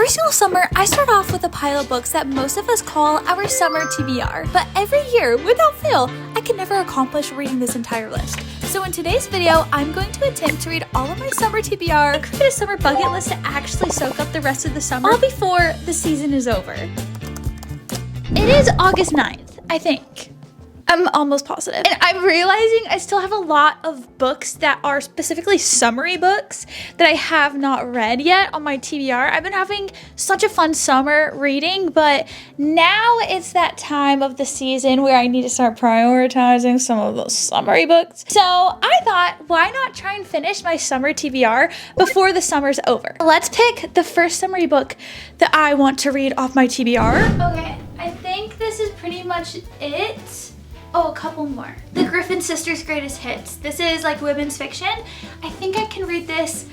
Every single summer, I start off with a pile of books that most of us call our summer TBR. But every year, without fail, I can never accomplish reading this entire list. So in today's video, I'm going to attempt to read all of my summer TBR, create a summer bucket list to actually soak up the rest of the summer, all before the season is over. It is August 9th, I think. I'm almost positive. And I'm realizing I still have a lot of books that are specifically summery books that I have not read yet on my TBR. I've been having such a fun summer reading, but now it's that time of the season where I need to start prioritizing some of those summery books. So I thought, why not try and finish my summer TBR before the summer's over? Let's pick the first summery book that I want to read off my TBR. Okay, I think this is pretty much it. Oh, a couple more. The Griffin Sisters' Greatest Hits. This is like women's fiction. I think I can read this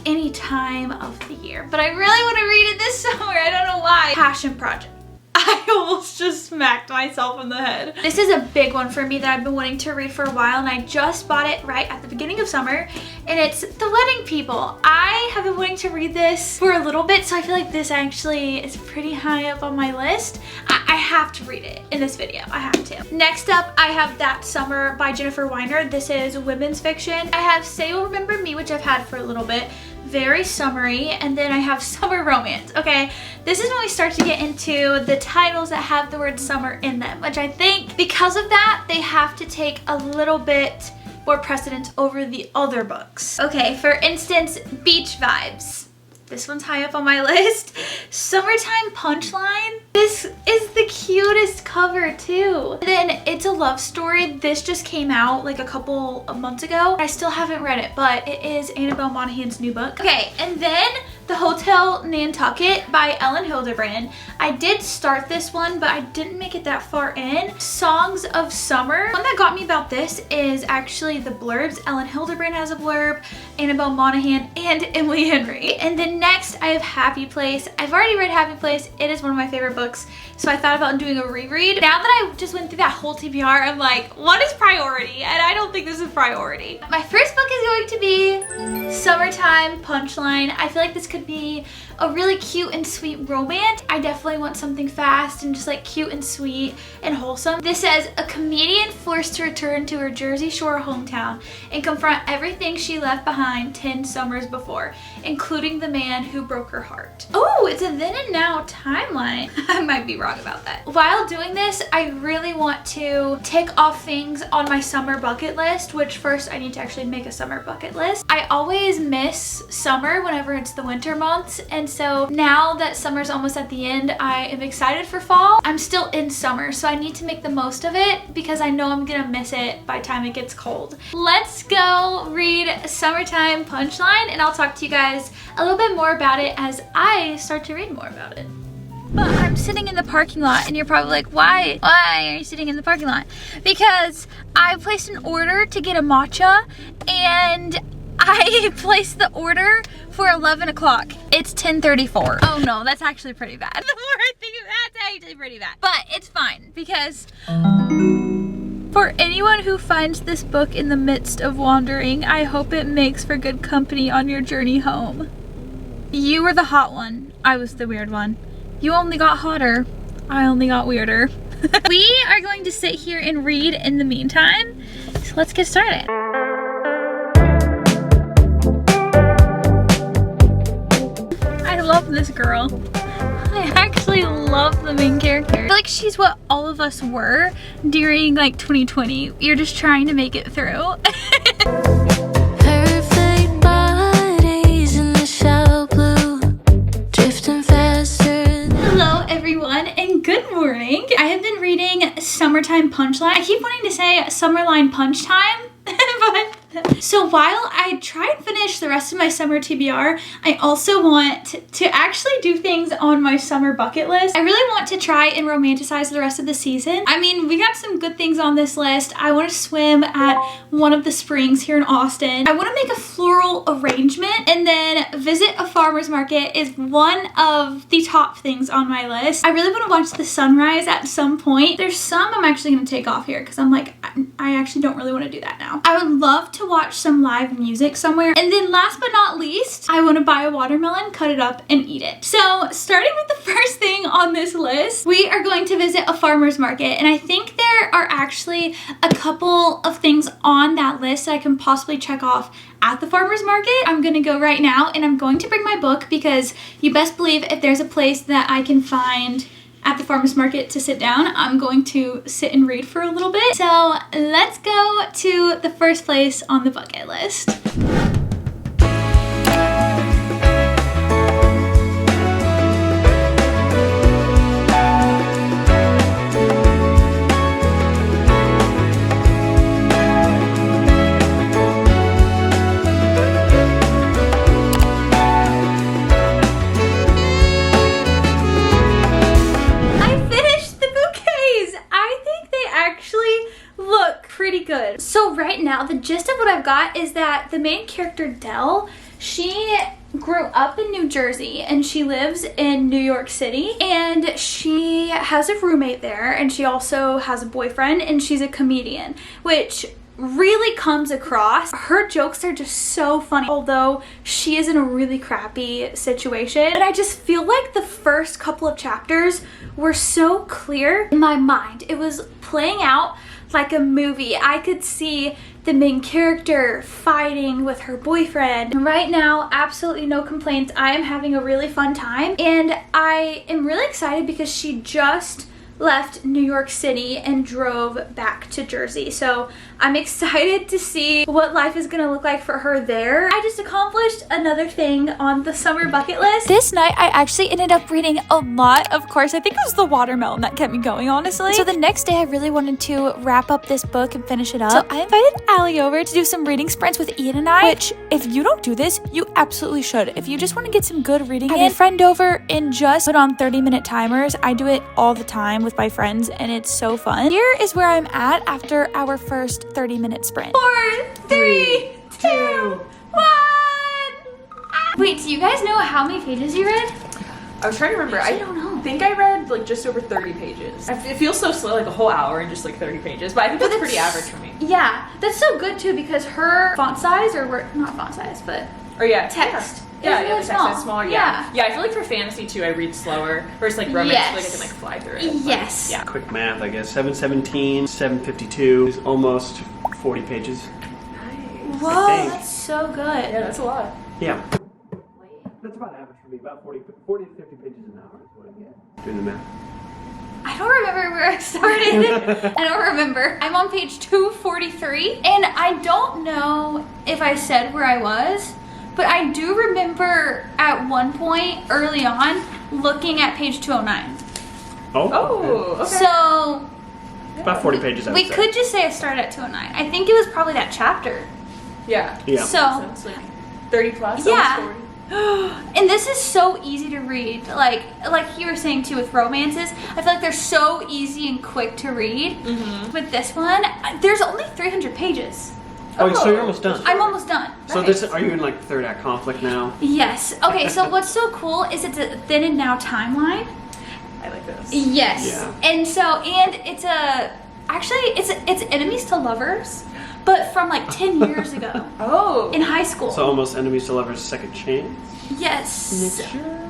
any time of the year, but I really want to read it this summer. I don't know why. Passion Project. I almost just smacked myself in the head. This is a big one for me that I've been wanting to read for a while, and I just bought it right at the beginning of summer, and it's The Wedding People. I have been wanting to read this for a little bit, so I feel like this actually is pretty high up on my list. I have to read it in this video. I have to. Next up, I have That Summer by Jennifer Weiner. This is women's fiction. I have Say You'll Remember Me, which I've had for a little bit. Very summery. And then I have Summer Romance. Okay, this is when we start to get into the titles that have the word summer in them, which I think because of that, they have to take a little bit more precedence over the other books. Okay, for instance, Beach Vibes. This one's high up on my list. Summertime Punchline. This is the cutest cover too. And then It's a Love Story. This just came out like a couple of months ago. I still haven't read it, but it is Annabelle Monahan's new book. Okay, and then The Hotel Nantucket by Ellen Hildebrand. I did start this one, but I didn't make it that far in. Songs of Summer. One that got me about this is actually the blurbs. Ellen Hildebrand has a blurb, Annabelle Monahan, and Emily Henry. And then next, I have Happy Place. I've already read Happy Place. It is one of my favorite books, so I thought about doing a reread. Now that I just went through that whole TBR, I'm like, what is priority? And I don't think this is priority. My first book is going to be Summertime Punchline. I feel like this could be a really cute and sweet romance. I definitely want something fast and just like cute and sweet and wholesome. This says, a comedian forced to return to her Jersey Shore hometown and confront everything she left behind 10 summers before, including the man who broke her heart. Oh, it's a then and now timeline. I might be wrong about that. While doing this, I really want to tick off things on my summer bucket list, which first I need to actually make a summer bucket list. I always miss summer whenever it's the winter months, and so now that summer's almost at the end, I am excited for fall. I'm still in summer, so I need to make the most of it because I know I'm gonna miss it by the time it gets cold. Let's go read Summertime Punchline, and I'll talk to you guys a little bit more about it as I start to read more about it. But I'm sitting in the parking lot, and you're probably like, why are you sitting in the parking lot? Because I placed an order to get a matcha, and I placed the order for 11 o'clock. It's 10:34. Oh no, that's actually pretty bad. The more I think of that, that's actually pretty bad. But it's fine, because for anyone who finds this book in the midst of wandering, I hope it makes for good company on your journey home. You were the hot one. I was the weird one. You only got hotter. I only got weirder. We are going to sit here and read in the meantime. So let's get started. I love this girl. I actually love the main character. I feel like she's what all of us were during like 2020. You're just trying to make it through. Perfect bodies in the shallow blue, drifting faster. Hello everyone and good morning. I have been reading Summertime Punchline. I keep wanting to say Summerline Punch Time, but so while I try and finish the rest of my summer TBR, I also want to actually do things on my summer bucket list. I really want to try and romanticize the rest of the season. I mean, we got some good things on this list. I want to swim at one of the springs here in Austin. I want to make a floral arrangement, and then visit a farmer's market is one of the top things on my list. I really want to watch the sunrise at some point. There's some I'm actually going to take off here because I'm like, I actually don't really want to do that now. I would love to watch some live music music somewhere. And then last but not least, I want to buy a watermelon, cut it up, and eat it. So starting with the first thing on this list, we are going to visit a farmer's market. And I think there are actually a couple of things on that list that I can possibly check off at the farmer's market. I'm gonna go right now, and I'm going to bring my book because you best believe if there's a place that I can find at the farmer's market to sit down, I'm going to sit and read for a little bit. So let's go to the first place on the bucket list. Good. So right now, the gist of what I've got is that the main character, Dell, she grew up in New Jersey and she lives in New York City, and she has a roommate there, and she also has a boyfriend, and she's a comedian, which really comes across. Her jokes are just so funny, although she is in a really crappy situation. And I just feel like the first couple of chapters were so clear in my mind. It was playing out like a movie. I could see the main character fighting with her boyfriend. And right now, absolutely no complaints. I am having a really fun time, and I am really excited because she just left New York City and drove back to Jersey. So I'm excited to see what life is gonna look like for her there. I just accomplished another thing on the summer bucket list. This night I actually ended up reading a lot. Of course, I think it was the watermelon that kept me going, honestly. So the next day I really wanted to wrap up this book and finish it up. So I invited Allie over to do some reading sprints with Ian and I, which if you don't do this, you absolutely should. If you just want to get some good reading in, have a friend over and just put on 30-minute timers. I do it all the time with my friends, and it's so fun. Here is where I'm at after our first 30-minute sprint. 4, 3, 2, 1. Wait, do you guys know how many pages you read? I was trying to remember. I don't know. I think I read like just over 30 pages. It feels so slow, like a whole hour and just like 30 pages, but I think that's pretty average for me. Yeah, that's so good too, because her font size, or not font size, but text. Yeah, really the text is smaller. Yeah, I feel like for fantasy too, I read slower. Versus like romance, I feel like I can like fly through it. Yes. Yeah. Quick math, I guess. 717, 752 is almost 40 pages. Nice. Whoa, that's so good. Yeah, that's a lot. Yeah. That's about average for me. About 40 to 50 pages an hour is what I get. Doing the math. I don't remember where I started. I don't remember. I'm on page 243, and I don't know if I said where I was, but I do remember at one point early on looking at page 209. Oh, okay. So about 40 pages. We could just say I started at 209. I think it was probably that chapter. Yeah. So it's like 30 plus. Yeah. Almost 40. And this is so easy to read. Like you were saying too with romances, I feel like they're so easy and quick to read. Mm-hmm. With this one, there's only 300 pages. Oh, so you're almost done. I'm almost done. So Nice. are you in like third act conflict now? Yes. Okay, so what's so cool is it's a then and now timeline. I like this. Yes. Yeah. And it's it's enemies to lovers, but from like 10 years ago. Oh. In high school. So almost enemies to lovers second chance? Yes.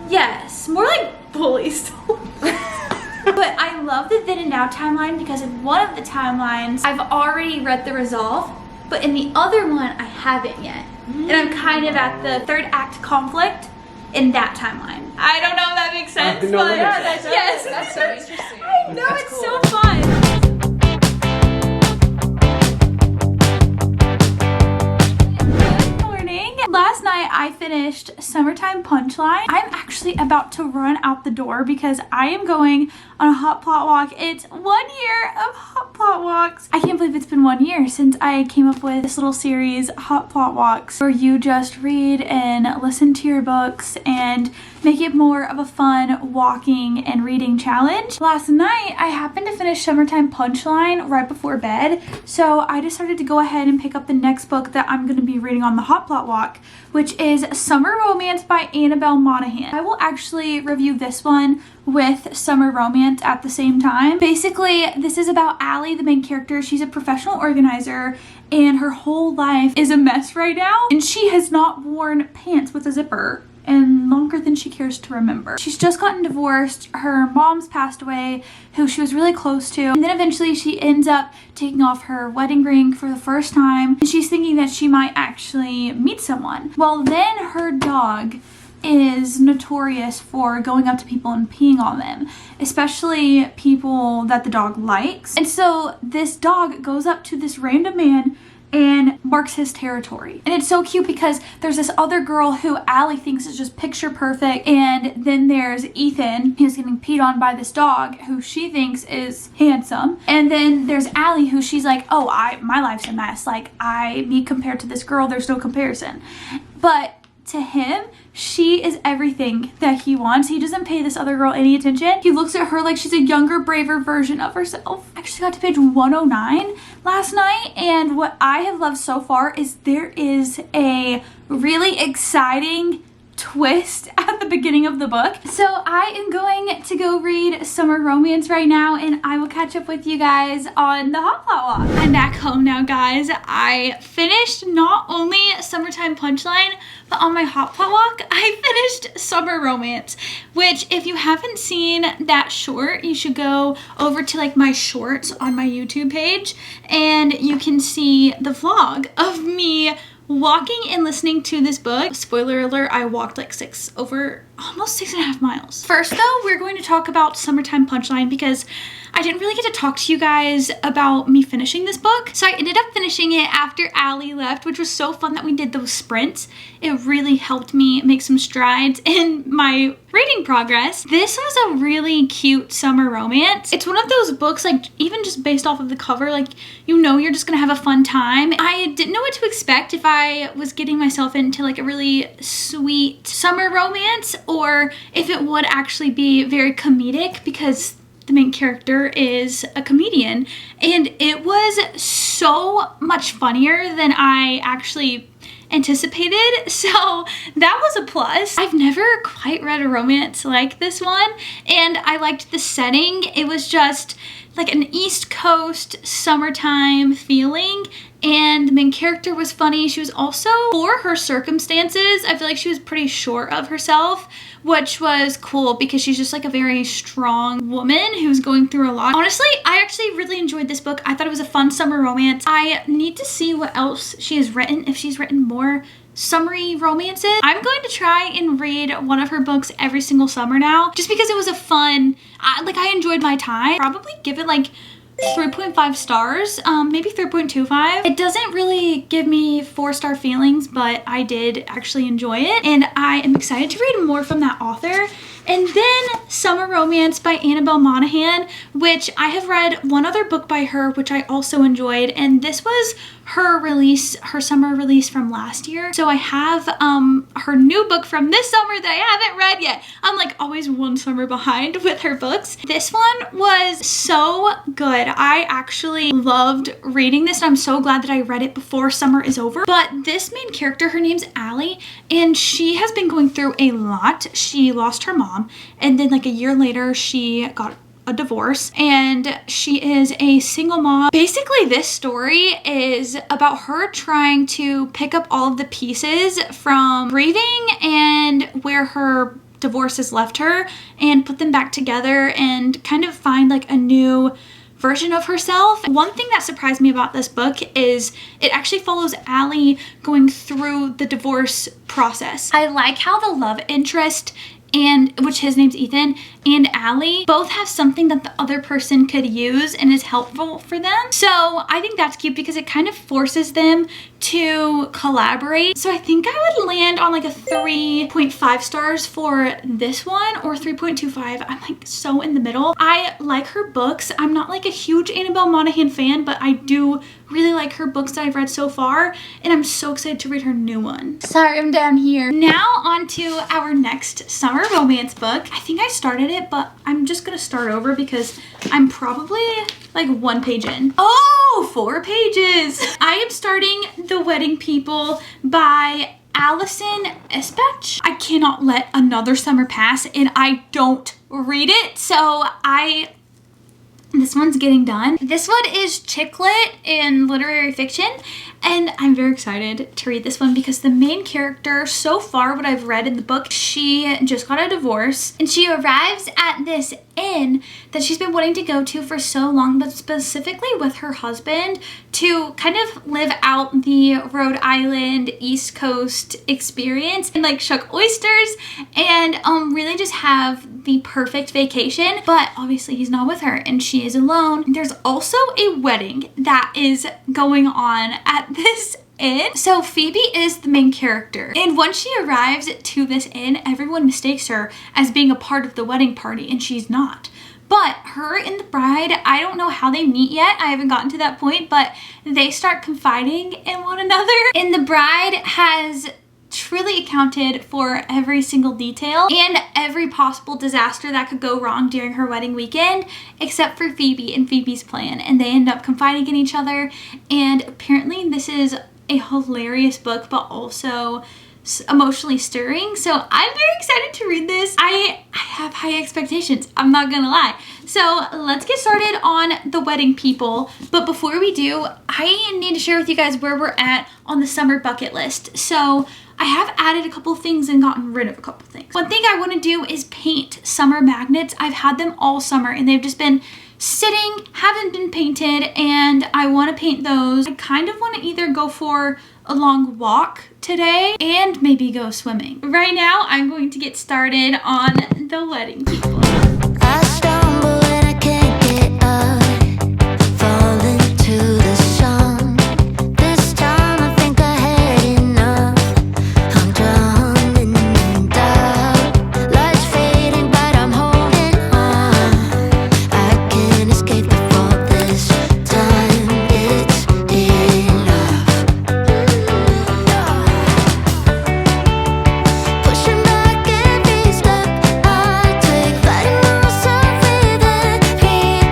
Yes. More like bullies. But I love the then and now timeline because in one of the timelines, I've already read the resolve, but in the other one, I haven't yet. And I'm kind of at the third act conflict in that timeline. I don't know if that makes sense, no, but that yes. That's so interesting. I know, That's it's cool. so fun. Last night I finished Summertime Punchline. I'm actually about to run out the door because I am going on a hot plot walk. It's 1 year of hot plot walks. I can't believe it's been 1 year since I came up with this little series, Hot Plot Walks, where you just read and listen to your books and make it more of a fun walking and reading challenge. Last night I happened to finish Summertime Punchline right before bed, so I decided to go ahead and pick up the next book that I'm going to be reading on the hot plot walk, which which is Summer Romance by Annabelle Monaghan. I will actually review this one with Summer Romance at the same time. Basically, this is about Allie, the main character. She's a professional organizer and her whole life is a mess right now. And she has not worn pants with a zipper and longer than she cares to remember. She's just gotten divorced. Her mom's passed away, who she was really close to. And then eventually she ends up taking off her wedding ring for the first time. And she's thinking that she might actually meet someone. Well, then her dog is notorious for going up to people and peeing on them, especially people that the dog likes. And so this dog goes up to this random man and marks his territory. And it's so cute because there's this other girl who Allie thinks is just picture perfect, and then there's Ethan who's getting peed on by this dog who she thinks is handsome, and then there's Allie who she's like, oh, my life's a mess, like me compared to this girl, there's no comparison. But to him, she is everything that he wants. He doesn't pay this other girl any attention. He looks at her like she's a younger, braver version of herself. I actually got to page 109 last night, and what I have loved so far is there is a really exciting twist at the beginning of the book. So I am going to go read Summer Romance right now, and I will catch up with you guys on the hot pot walk. I'm back home now, guys. I finished not only Summertime Punchline, but on my hot pot walk, I finished Summer Romance, which if you haven't seen that short, you should go over to like my shorts on my YouTube page, and you can see the vlog of me walking and listening to this book. Spoiler alert, I walked like almost 6.5 miles. First though, we're going to talk about Summertime Punchline because I didn't really get to talk to you guys about me finishing this book. So I ended up finishing it after Allie left, which was so fun that we did those sprints. It really helped me make some strides in my reading progress. This was a really cute summer romance. It's one of those books, like even just based off of the cover, like you know you're just gonna have a fun time. I didn't know what to expect if I was getting myself into like a really sweet summer romance or if it would actually be very comedic, because the main character is a comedian, and it was so much funnier than I actually anticipated, so that was a plus. I've never quite read a romance like this one, and I liked the setting. It was just like an East Coast summertime feeling, and the main character was funny. She was also, for her circumstances, I feel like she was pretty sure of herself, which was cool because she's just like a very strong woman who's going through a lot. Honestly, I actually really enjoyed this book. I thought it was a fun summer romance. I need to see what else she has written, if she's written more summery romances. I'm going to try and read one of her books every single summer now, just because it was a fun, I enjoyed my time. Probably give it like 3.5 stars, maybe 3.25. It doesn't really give me 4-star feelings, but I did actually enjoy it, and I am excited to read more from that author. And then Summer Romance by Annabelle Monaghan, which I have read one other book by her, which I also enjoyed, and this was her release, her summer release from last year. So I have her new book from this summer that I haven't read yet. I'm like always one summer behind with her books. This one was so good. I actually loved reading this, and I'm so glad that I read it before summer is over. But this main character, her name's Allie, and she has been going through a lot. She lost her mom, and then like a year later she got a divorce, and she is a single mom. Basically, this story is about her trying to pick up all of the pieces from grieving and where her divorce has left her and put them back together and kind of find like a new version of herself. One thing that surprised me about this book is it actually follows Allie going through the divorce process. I like how the love interest, and which his name's Ethan, and Allie both have something that the other person could use and is helpful for them. So I think that's cute because it kind of forces them to collaborate. So I think I would land on like a 3.5 stars for this one, or 3.25. I'm like so in the middle. I like her books. I'm not like a huge Annabelle Monaghan fan, but I do really like her books that I've read so far, and I'm so excited to read her new one. Sorry, I'm down here. Now on to our next summer romance book. I think I started it, but I'm just gonna start over because I'm probably like 1 page in. Oh, 4 pages. I am starting The Wedding People by Allison Espech. I cannot let another summer pass and I don't read it, so this one's getting done. This one is chick lit in literary fiction, and I'm very excited to read this one because the main character, so far what I've read in the book, she just got a divorce and she arrives at this inn that she's been wanting to go to for so long, but specifically with her husband to kind of live out the Rhode Island East Coast experience and like shuck oysters and really just have the perfect vacation. But obviously he's not with her and she is alone. There's also a wedding that is going on at this inn. So Phoebe is the main character, and once she arrives to this inn, everyone mistakes her as being a part of the wedding party, and she's not. But her and the bride, I don't know how they meet yet. I haven't gotten to that point, but they start confiding in one another, and the bride has truly accounted for every single detail and every possible disaster that could go wrong during her wedding weekend, except for Phoebe and Phoebe's plan, and they end up confiding in each other. And apparently this is a hilarious book, but also emotionally stirring, so I'm very excited to read this. I have high expectations, I'm not gonna lie. So let's get started on the wedding people, but before we do, I need to share with you guys where we're at on the summer bucket list. So I have added a couple things and gotten rid of a couple things. One thing I want to do is paint summer magnets. I've had them all summer and they've just been sitting, haven't been painted, and I want to paint those. I kind of want to either go for a long walk today and maybe go swimming. Right now, I'm going to get started on the wedding people. I stumble and I can't get up, fall into the song. This time I think I had enough. I'm drowning in doubt. Lights fading, but I'm holding on. I can't escape the fault this time. It's enough. Pushing back every step I take, fighting myself with every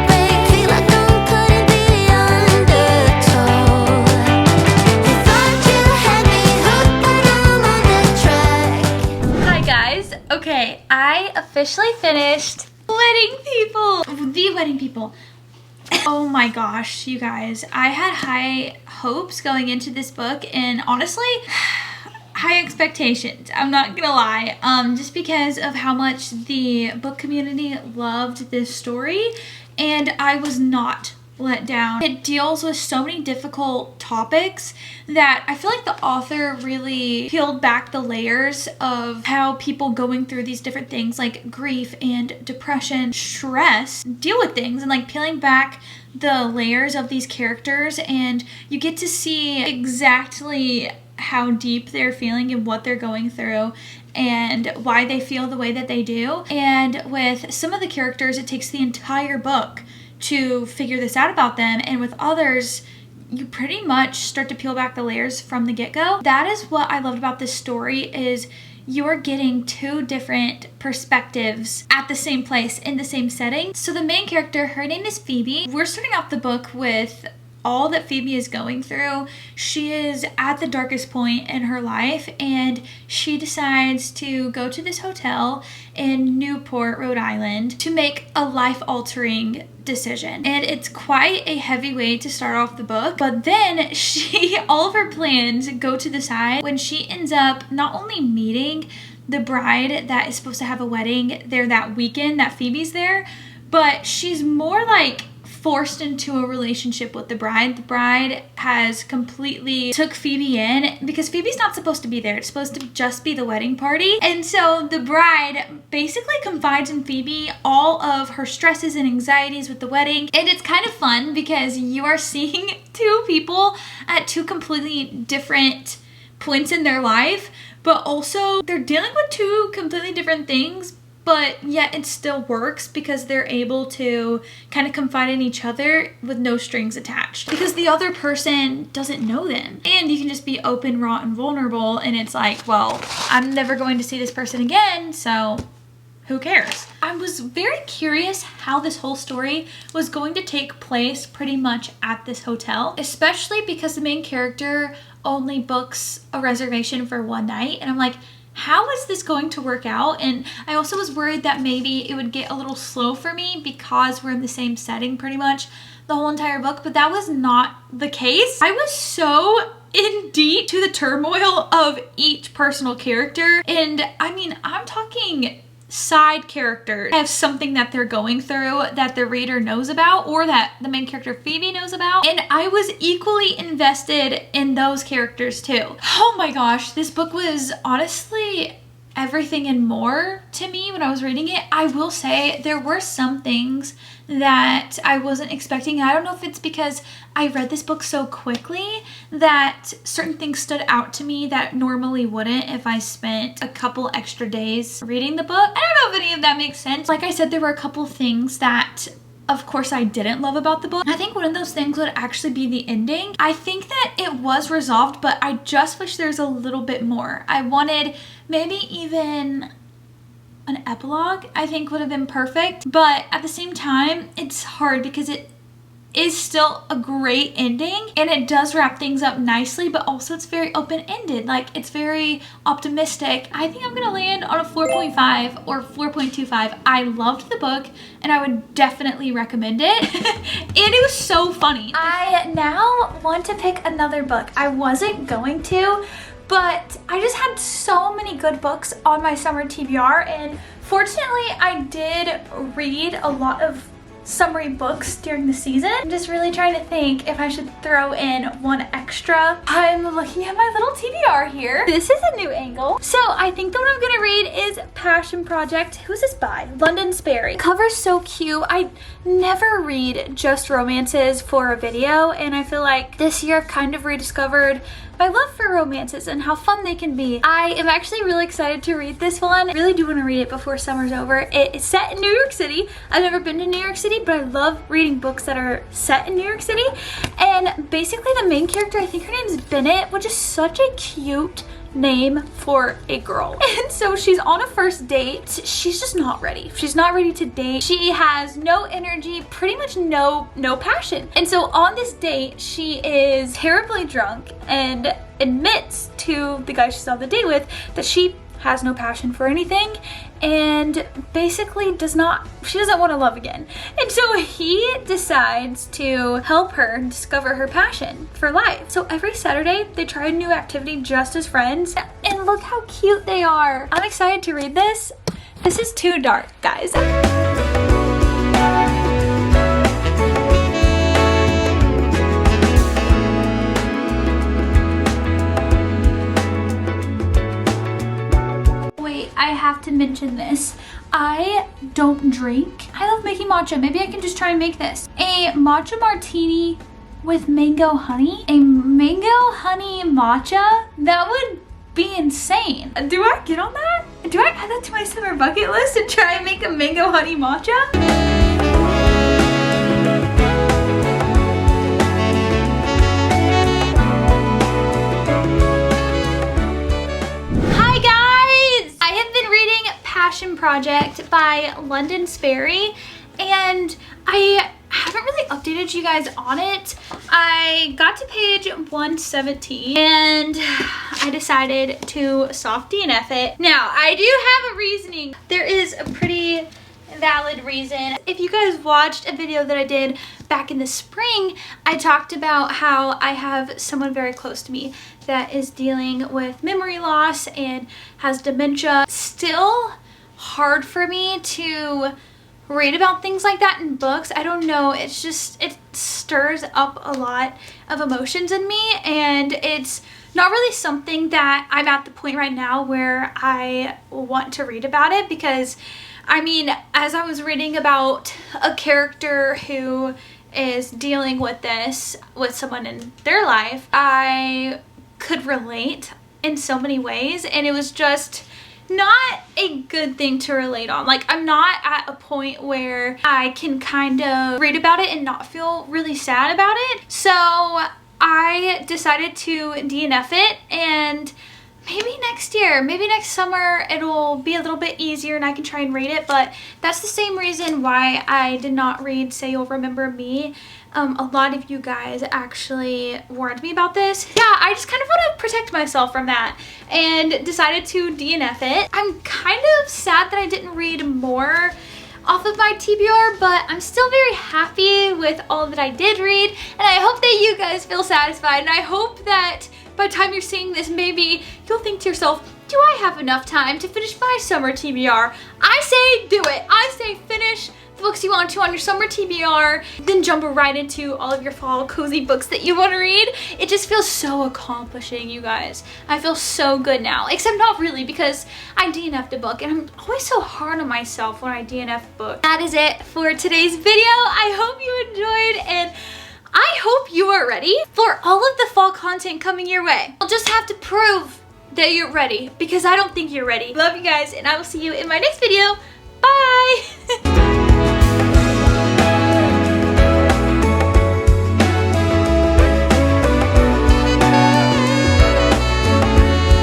break. Feel like I'm cutting the undertow. You thought you had me hooked, but I'm on the track. Hi guys. Okay, I officially finished Wedding People. The Wedding People. Oh my gosh, you guys. I had high hopes going into this book and honestly, high expectations. I'm not gonna lie. Just because of how much the book community loved this story, and I was not let down. It deals with so many difficult topics that I feel like the author really peeled back the layers of how people going through these different things like grief and depression, stress, deal with things, and like peeling back the layers of these characters, and you get to see exactly how deep they're feeling and what they're going through and why they feel the way that they do. And with some of the characters, it takes the entire book to figure this out about them, and with others you pretty much start to peel back the layers from the get-go. That is what I loved about this story, is you're getting two different perspectives at the same place in the same setting. So the main character, her name is Phoebe. We're starting off the book with all that Phoebe is going through. She is at the darkest point in her life, and she decides to go to this hotel in Newport, Rhode Island to make a life-altering decision. And it's quite a heavy way to start off the book, but then all of her plans go to the side when she ends up not only meeting the bride that is supposed to have a wedding there that weekend that Phoebe's there, but she's more like forced into a relationship with the bride. The bride has completely took Phoebe in because Phoebe's not supposed to be there. It's supposed to just be the wedding party. And so the bride basically confides in Phoebe all of her stresses and anxieties with the wedding. And it's kind of fun because you are seeing two people at two completely different points in their life, but also they're dealing with two completely different things, but yet it still works because they're able to kind of confide in each other with no strings attached because the other person doesn't know them. And you can just be open, raw, and vulnerable, and it's like, well, I'm never going to see this person again, so who cares? I was very curious how this whole story was going to take place pretty much at this hotel, especially because the main character only books a reservation for one night. And I'm like, how is this going to work out? And I also was worried that maybe it would get a little slow for me because we're in the same setting pretty much the whole entire book, but that was not the case. I was so in deep to the turmoil of each personal character. And I mean, I'm talking side characters have something that they're going through that the reader knows about, or that the main character Phoebe knows about, and I was equally invested in those characters too. Oh my gosh, this book was honestly everything and more to me when I was reading it. I will say there were some things that I wasn't expecting. I don't know if it's because I read this book so quickly that certain things stood out to me that normally wouldn't if I spent a couple extra days reading the book. I don't know if any of that makes sense. Like I said, there were a couple things that of course I didn't love about the book. I think one of those things would actually be the ending. I think that it was resolved, but I just wish there's a little bit more. I wanted maybe even an epilogue, I think would have been perfect. But at the same time, it's hard because it is still a great ending and it does wrap things up nicely, but also it's very open-ended. Like, it's very optimistic. I think I'm gonna land on a 4.5 or 4.25. I loved the book and I would definitely recommend it. And it was so funny. I now want to pick another book. I wasn't going to, but I just had so many good books on my summer TBR, and fortunately I did read a lot of summary books during the season. I'm just really trying to think if I should throw in one extra. I'm looking at my little TBR here. This is a new angle. So I think the one I'm gonna read is Passion Project. Who's this by? London Sperry. Cover's so cute. I never read just romances for a video, and I feel like this year I've kind of rediscovered my love for romances and how fun they can be. I am actually really excited to read this one. I really do want to read it before summer's over. It is set in New York City. I've never been to New York City, but I love reading books that are set in New York City. And basically the main character, I think her name's Bennett, which is such a cute name for a girl. And so she's on a first date. She's just not ready. She's not ready to date. She has no energy, pretty much no passion. And so on this date, she is terribly drunk and admits to the guy she's on the date with that she has no passion for anything and basically she doesn't want to love again. And so he decides to help her discover her passion for life. So every Saturday they try a new activity just as friends, and look how cute they are. I'm excited to read this. This is too dark, guys. I have to mention this. I don't drink. I love making matcha. Maybe I can just try and make this. A matcha martini with mango honey. A mango honey matcha? That would be insane. Do I get on that? Do I add that to my summer bucket list and try and make a mango honey matcha? Passion Project by London Sperry, and I haven't really updated you guys on it. I got to page 117 and I decided to soft DNF it. Now, I do have a reasoning. There is a pretty valid reason. If you guys watched a video that I did back in the spring, I talked about how I have someone very close to me that is dealing with memory loss and has dementia. Still hard for me to read about things like that in books. I don't know, it's just, it stirs up a lot of emotions in me, and it's not really something that I'm at the point right now where I want to read about it, because I mean, as I was reading about a character who is dealing with this with someone in their life, I could relate in so many ways, and it was just not a good thing to relate on. Like, I'm not at a point where I can kind of read about it and not feel really sad about it. So I decided to DNF it, and maybe next year, maybe next summer it'll be a little bit easier and I can try and read it, but that's the same reason why I did not read Say You'll Remember Me. A lot of you guys actually warned me about this. Yeah, I just kind of want to protect myself from that and decided to DNF it. I'm kind of sad that I didn't read more off of my TBR, but I'm still very happy with all that I did read, and I hope that you guys feel satisfied, and I hope that by the time you're seeing this, maybe you'll think to yourself, do I have enough time to finish my summer TBR? I say do it. I say finish the books you want to on your summer TBR, then jump right into all of your fall cozy books that you want to read. It just feels so accomplishing, you guys. I feel so good now, except not really, because I DNF'd a book and I'm always so hard on myself when I DNF a book. That is it for today's video. I hope you enjoyed, and I hope you are ready for all of the fall content coming your way. You'll just have to prove that you're ready, because I don't think you're ready. Love you guys, and I will see you in my next video. Bye!